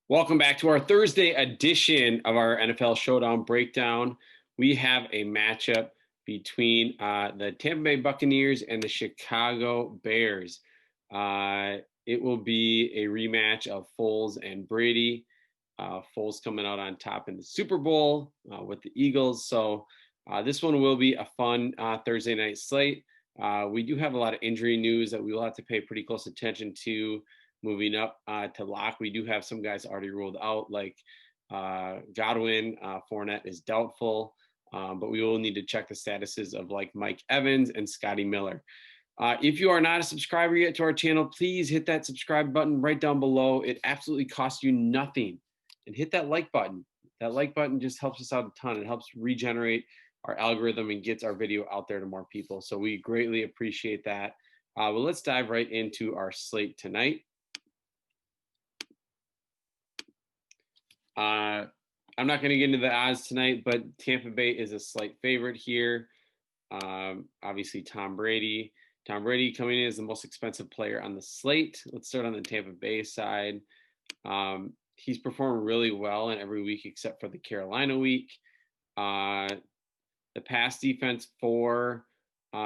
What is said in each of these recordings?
Welcome back to our Thursday edition of our NFL Showdown breakdown. We have a matchup between the Tampa Bay Buccaneers and the Chicago Bears. It will be a rematch of Foles and Brady. Foles coming out on top in the Super Bowl with the Eagles. So this one will be a fun Thursday night slate. We do have a lot of injury news that we will have to pay pretty close attention to. Moving up to lock, we do have some guys already ruled out, like Godwin. Fournette is doubtful, but we will need to check the statuses of like Mike Evans and Scotty Miller. If you are not a subscriber yet to our channel, please hit that subscribe button right down below. It absolutely costs you nothing. And hit that like button. That like button just helps us out a ton. It helps regenerate our algorithm and gets our video out there to more people. So we greatly appreciate that. Well, let's dive right into our slate tonight. I'm not going to get into the odds tonight, but Tampa Bay is a slight favorite here. Obviously, Tom Brady. Tom Brady coming in as the most expensive player on the slate. Let's start on the Tampa Bay side. He's performed really well in every week except for the Carolina week. The pass defense for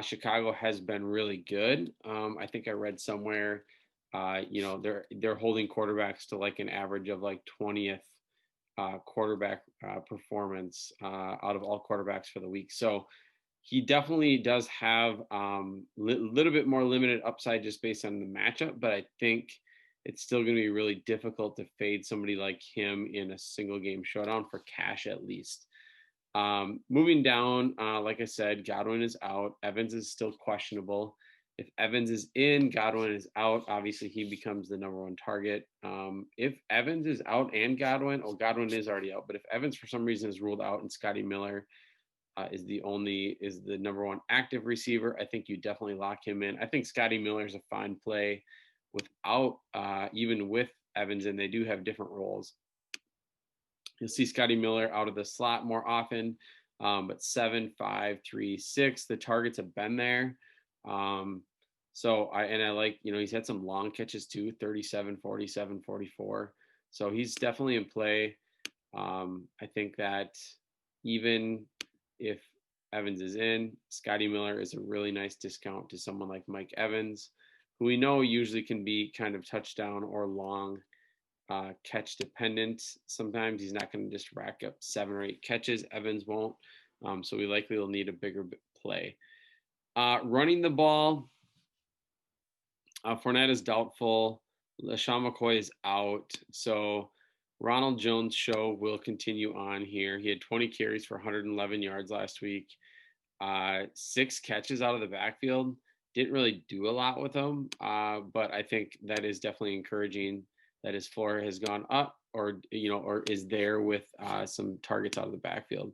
Chicago has been really good. I think I read somewhere, they're holding quarterbacks to like an average of like 20th quarterback performance out of all quarterbacks for the week. So he definitely does have a little bit more limited upside just based on the matchup, but I think it's still going to be really difficult to fade somebody like him in a single game showdown for cash at least. Moving down, like I said, Godwin is out. Evans is still questionable. If Evans is in, Godwin is out. Obviously, he becomes the number one target. If Evans is out and Godwin is already out. But if Evans for some reason is ruled out and Scotty Miller is the number one active receiver, I think you definitely lock him in. I think Scotty Miller is a fine play without even with Evans, and they do have different roles. You'll see Scotty Miller out of the slot more often, but 7, 5, 3, 6. The targets have been there. So I like, he's had some long catches too, 37, 47, 44. So he's definitely in play. I think that even if Evans is in, Scotty Miller is a really nice discount to someone like Mike Evans, who we know usually can be kind of touchdown or long catch dependent. Sometimes he's not going to just rack up 7 or 8 catches. Evans won't. So we likely will need a bigger play. Running the ball, Fournette is doubtful. LaShawn McCoy is out. So Ronald Jones' show will continue on here. He had 20 carries for 111 yards last week. 6 catches out of the backfield. Didn't really do a lot with them, but I think that is definitely encouraging that his floor has gone up or is there with some targets out of the backfield.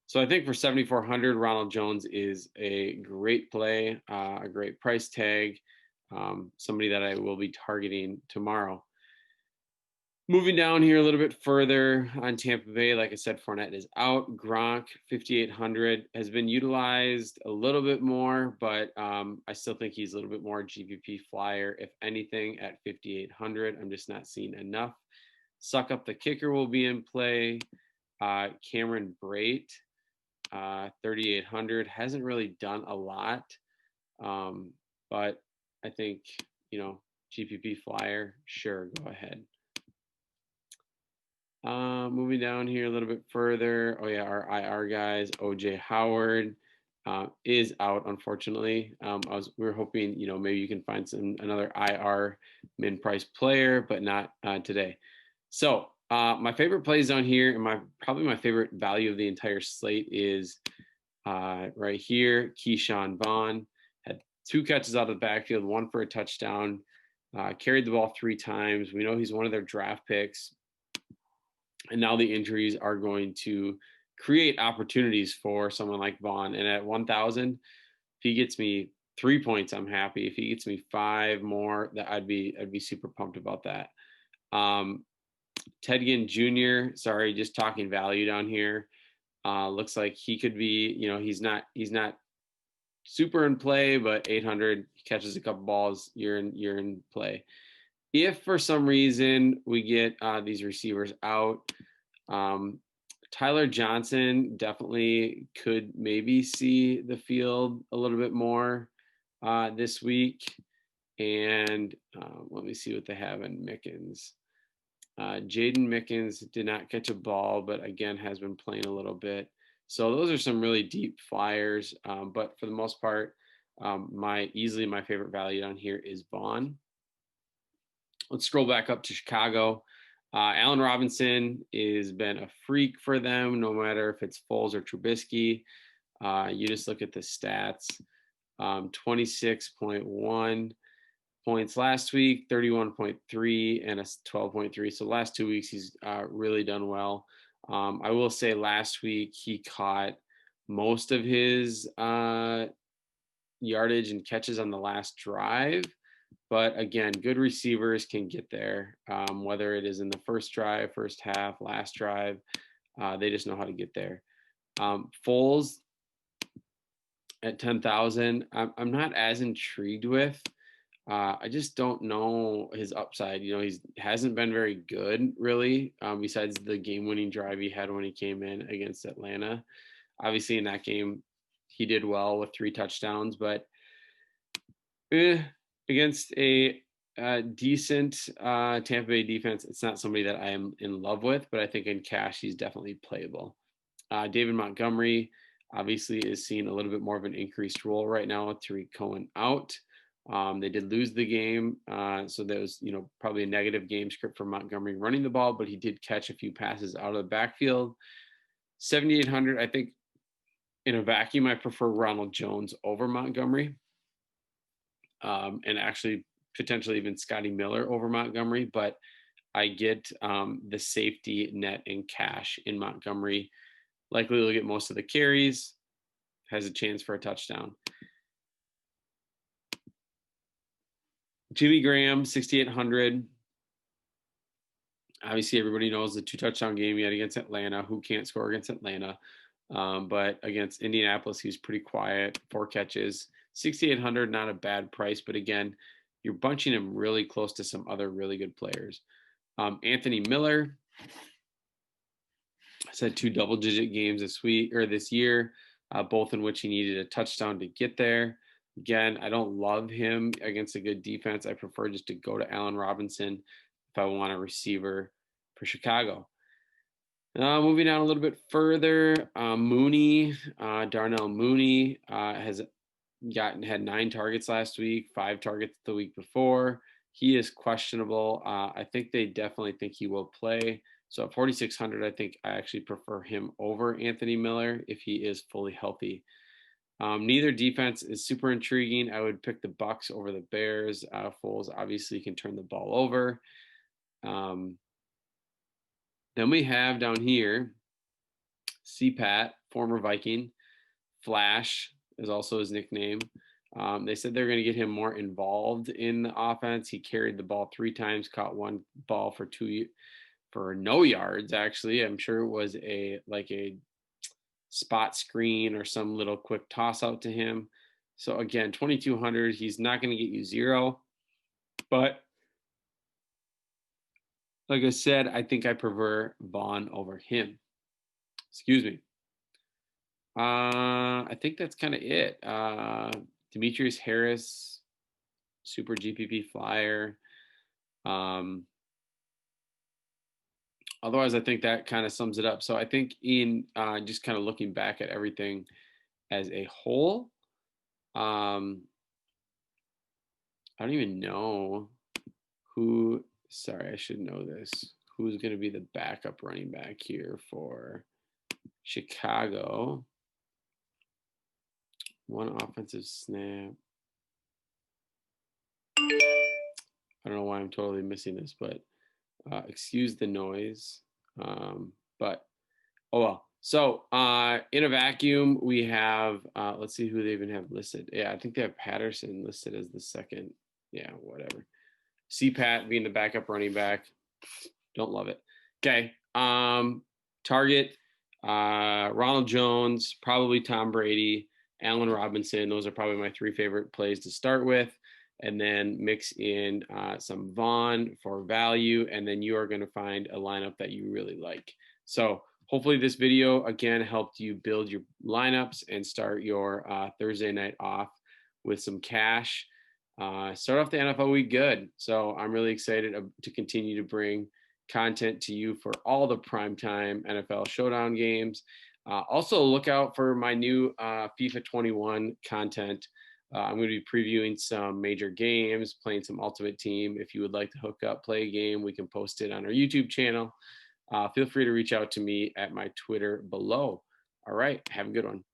So I think for 7,400, Ronald Jones is a great play, a great price tag, somebody that I will be targeting tomorrow. Moving down here a little bit further on Tampa Bay, like I said, Fournette is out. Gronk, 5,800, has been utilized a little bit more, but I still think he's a little bit more GPP flyer, if anything, at 5,800. I'm just not seeing enough. Suck Up the Kicker will be in play. Cameron Brate, 3,800, hasn't really done a lot, but I think, GPP flyer, sure, go ahead. Moving down here a little bit further. Oh yeah, our IR guys, OJ Howard is out, unfortunately. We were hoping, maybe you can find another IR min price player, but not today. So my favorite plays down here, and probably my favorite value of the entire slate is right here. Keyshawn Vaughn had 2 catches out of the backfield, 1 for a touchdown, carried the ball 3 times. We know he's one of their draft picks. And now the injuries are going to create opportunities for someone like Vaughn. And at 1,000, if he gets me 3 points, I'm happy. If he gets me 5 more, that I'd be super pumped about that. Ted Ginn Jr., sorry, just talking value down here. Looks like he could be, he's not super in play, but 800, he catches a couple balls, you're in play. If for some reason we get these receivers out, Tyler Johnson definitely could maybe see the field a little bit more this week. And let me see what they have in Mickens. Jaden Mickens did not catch a ball, but again has been playing a little bit. So those are some really deep flyers. But for the most part, my favorite value down here is Vaughn. Let's scroll back up to Chicago. Allen Robinson has been a freak for them, no matter if it's Foles or Trubisky. You just look at the stats. 26.1 points last week, 31.3, and a 12.3. So last 2 weeks, he's really done well. I will say last week, he caught most of his yardage and catches on the last drive. But again, good receivers can get there, whether it is in the first drive, first half, last drive. They just know how to get there. Foles at 10,000, I'm not as intrigued with. I just don't know his upside. You know, he hasn't been very good, really, besides the game-winning drive he had when he came in against Atlanta. Obviously, in that game, he did well with 3 touchdowns, but against a decent Tampa Bay defense, it's not somebody that I am in love with, but I think in cash, he's definitely playable. David Montgomery obviously is seeing a little bit more of an increased role right now with Tariq Cohen out. They did lose the game, so there was, probably a negative game script for Montgomery running the ball, but he did catch a few passes out of the backfield. 7,800, I think in a vacuum, I prefer Ronald Jones over Montgomery, and actually potentially even Scotty Miller over Montgomery, but I get the safety net in cash in Montgomery. Likely will get most of the carries, has a chance for a touchdown. Jimmy Graham, 6,800. Obviously, everybody knows the 2 touchdown game he had against Atlanta. Who can't score against Atlanta? But against Indianapolis, he was pretty quiet. 4 catches, 6,800, not a bad price. But again, you're bunching him really close to some other really good players. Anthony Miller has had 2 double-digit games this year, both in which he needed a touchdown to get there. Again, I don't love him against a good defense. I prefer just to go to Allen Robinson if I want a receiver for Chicago. Moving on a little bit further, Mooney, Darnell Mooney had 9 targets last week, 5 targets the week before. He is questionable. I think they definitely think he will play. So at 4,600, I think I actually prefer him over Anthony Miller if he is fully healthy. Neither defense is super intriguing. I would pick the Bucs over the Bears. Foles obviously can turn the ball over. Then we have down here CPAT, former Viking. Flash is also his nickname. They said they're going to get him more involved in the offense. He carried the ball 3 times, caught 1 ball for no yards. Actually, I'm sure it was a spot screen or some little quick toss out to him. So again, 2,200, he's not going to get you 0, but like I said, I think I prefer Vaughn over him. Excuse me. I think that's kind of it. Demetrius Harris, super GPP flyer. Otherwise, I think that kind of sums it up. So I think in just kind of looking back at everything as a whole, I don't even know who. Sorry, I should know this. Who's going to be the backup running back here for Chicago? 1 offensive snap. I don't know why I'm totally missing this, but excuse the noise. But oh well. So in a vacuum, we have let's see who they even have listed. Yeah, I think they have Patterson listed as the second. Yeah, whatever. CPAT being the backup running back. Don't love it. Okay. Target Ronald Jones, probably Tom Brady, Allen Robinson. Those are probably my 3 favorite plays to start with. and then mix in some Vaughn for value, and then you are going to find a lineup that you really like. So hopefully this video, again, helped you build your lineups and start your Thursday night off with some cash. Start off the NFL week good. So I'm really excited to continue to bring content to you for all the primetime NFL Showdown games. Also, look out for my new FIFA 21 content. I'm going to be previewing some major games, playing some Ultimate Team. If you would like to hook up, play a game, we can post it on our YouTube channel. Feel free to reach out to me at my Twitter below. All right, have a good one.